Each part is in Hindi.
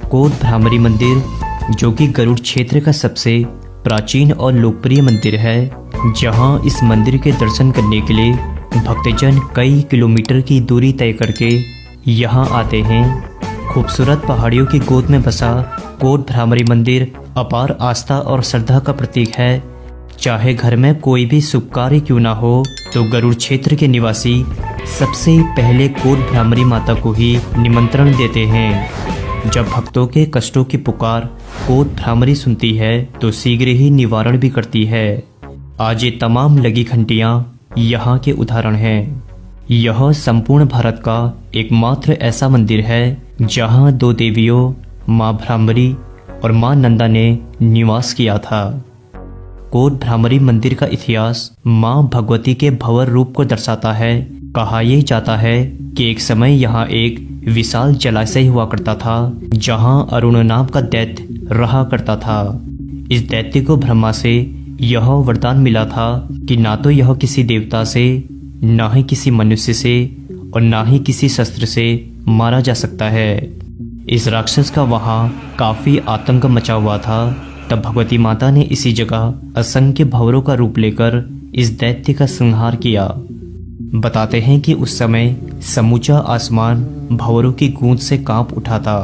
कोट भ्रामरी मंदिर, जो कि गरुड़ क्षेत्र का सबसे प्राचीन और लोकप्रिय मंदिर है, जहां इस मंदिर के दर्शन करने के लिए भक्तजन कई किलोमीटर की दूरी तय करके यहां आते हैं। खूबसूरत पहाड़ियों की गोद में बसा कोट भ्रामरी मंदिर अपार आस्था और श्रद्धा का प्रतीक है। चाहे घर में कोई भी शुभ कार्य क्यों ना हो, तो गरुड़ क्षेत्र के निवासी सबसे पहले कोट भ्रामरी माता को ही निमंत्रण देते हैं। जब भक्तों के कष्टों की पुकार कोट भ्रामरी सुनती है तो शीघ्र ही निवारण भी करती है। आज ये तमाम लगी घंटियां यहाँ के उदाहरण हैं। यह संपूर्ण भारत का एकमात्र ऐसा मंदिर है जहाँ दो देवियों माँ भ्रामरी और माँ नंदा ने निवास किया था। कोट भ्रामरी मंदिर का इतिहास माँ भगवती के भंवर रूप को दर्शाता है। कहा यह जाता है कि एक समय यहाँ एक विशाल जलाशय हुआ करता था, जहाँ अरुण नाम का दैत्य रहा करता था। इस दैत्य को ब्रह्मा से यह वरदान मिला था कि ना तो यह किसी देवता से, ना ही किसी मनुष्य से और ना ही किसी शस्त्र से मारा जा सकता है। इस राक्षस का वहाँ काफी आतंक मचा हुआ था। तब भगवती माता ने इसी जगह असंख्य भंवरों का रूप लेकर इस दैत्य का संहार किया। बताते हैं कि उस समय समूचा आसमान भंवरों की गूंज से कांप उठा था।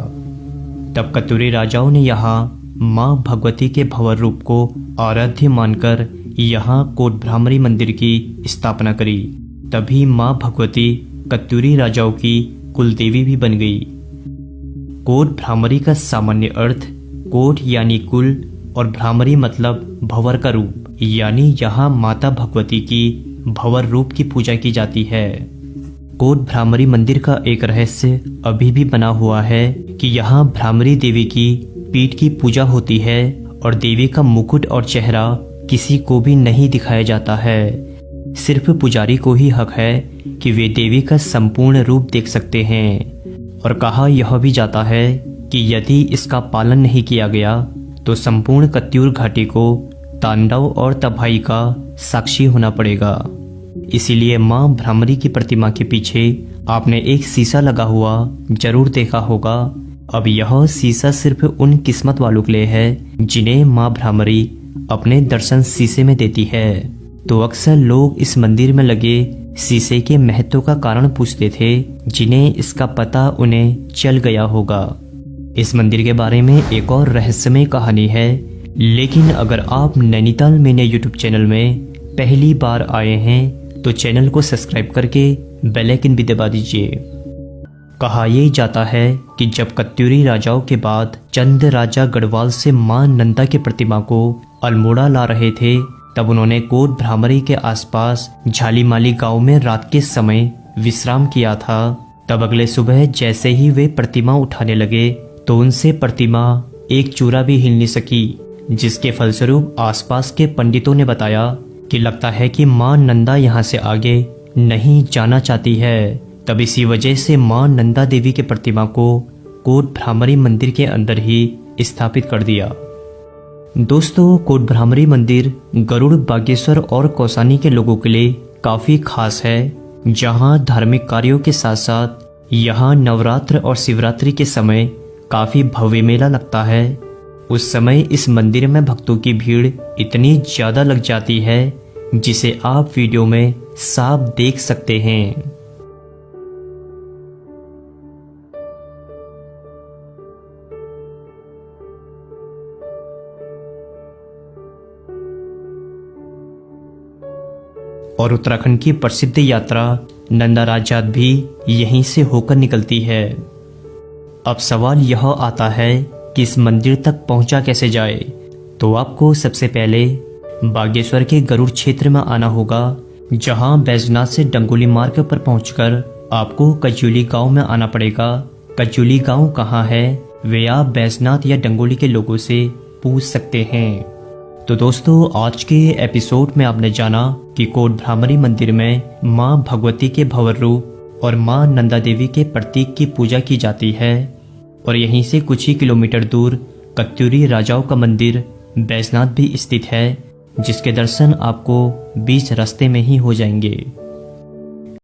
तब कत्यूरी राजाओं ने यहाँ माँ भगवती के भंवर रूप को आराध्य मानकर यहाँ कोट भ्रामरी मंदिर की स्थापना करी। तभी माँ भगवती कत्यूरी राजाओं की कुलदेवी भी बन गई। कोट भ्रामरी का सामान्य अर्थ कोट यानी कुल और भ्रामरी मतलब भंवर का रूप, यानी यहाँ माता भगवती की भंवर रूप की पूजा की जाती है। कोट भ्रामरी मंदिर का एक रहस्य अभी भी बना हुआ है कि यहाँ भ्रामरी देवी की पीठ की पूजा होती है और देवी का मुकुट और चेहरा किसी को भी नहीं दिखाया जाता है। सिर्फ पुजारी को ही हक है कि वे देवी का संपूर्ण रूप देख सकते हैं। और कहा यह भी जाता है कि यदि इसका पालन नहीं किया गया तो संपूर्ण कत्यूर घाटी को तांडव और तबाही का साक्षी होना पड़ेगा। इसीलिए मां भ्रामरी की प्रतिमा के पीछे आपने एक शीशा लगा हुआ जरूर देखा होगा। अब यह शीशा सिर्फ उन किस्मत वालों के लिए है जिन्हें मां भ्रामरी अपने दर्शन शीशे में देती है। तो अक्सर लोग इस मंदिर में लगे शीशे के महत्व का कारण पूछते थे, जिन्हें इसका पता उन्हें चल गया होगा। इस मंदिर के बारे में एक और रहस्यमय कहानी है, लेकिन अगर आप नैनीताल मैंने यूट्यूब चैनल में पहली बार आए हैं तो चैनल को सब्सक्राइब करके बेल आइकन भी दबा दीजिए। कहा यह जाता है कि जब कत्यूरी राजाओं के बाद चंद राजा गढ़वाल से मां नंदा की प्रतिमा को अल्मोड़ा ला रहे थे, तब उन्होंने कोट भ्रामरी के आसपास झालीमाली गांव में रात के समय विश्राम किया था। तब अगले सुबह जैसे ही वे प्रतिमा उठाने लगे तो उनसे प्रतिमा एक चूरा भी हिल नहीं सकी, जिसके फलस्वरूप आसपास के पंडितों ने बताया कि लगता है कि मां नंदा यहाँ से आगे नहीं जाना चाहती है। तब इसी वजह से मां नंदा देवी के प्रतिमा को कोट भ्रामरी मंदिर के अंदर ही स्थापित कर दिया। दोस्तों, कोट भ्रामरी मंदिर गरुड़, बागेश्वर और कौसानी के लोगों के लिए काफी खास है, जहां धार्मिक कार्यों के साथ साथ यहाँ नवरात्र और शिवरात्रि के समय काफी भव्य मेला लगता है। उस समय इस मंदिर में भक्तों की भीड़ इतनी ज्यादा लग जाती है जिसे आप वीडियो में साफ देख सकते हैं। और उत्तराखंड की प्रसिद्ध यात्रा नंदा राजात भी यहीं से होकर निकलती है। अब सवाल यह आता है कि इस मंदिर तक पहुंचा कैसे जाए। तो आपको सबसे पहले बागेश्वर के गरुड़ क्षेत्र में आना होगा, जहां बैजनाथ से डंगोली मार्ग पर पहुंचकर आपको कज्यूली गांव में आना पड़ेगा। कज्यूली गांव कहाँ है वे आप बैजनाथ या डंगोली के लोगों से पूछ सकते हैं। तो दोस्तों, आज के एपिसोड में आपने जाना कि कोट भ्रामरी मंदिर में मां भगवती के भंवर रूप और मां नंदा देवी के प्रतीक की पूजा की जाती है। और यहीं से कुछ ही किलोमीटर दूर कत्यूरी राजाओं का मंदिर बैजनाथ भी स्थित है, जिसके दर्शन आपको बीच रास्ते में ही हो जाएंगे।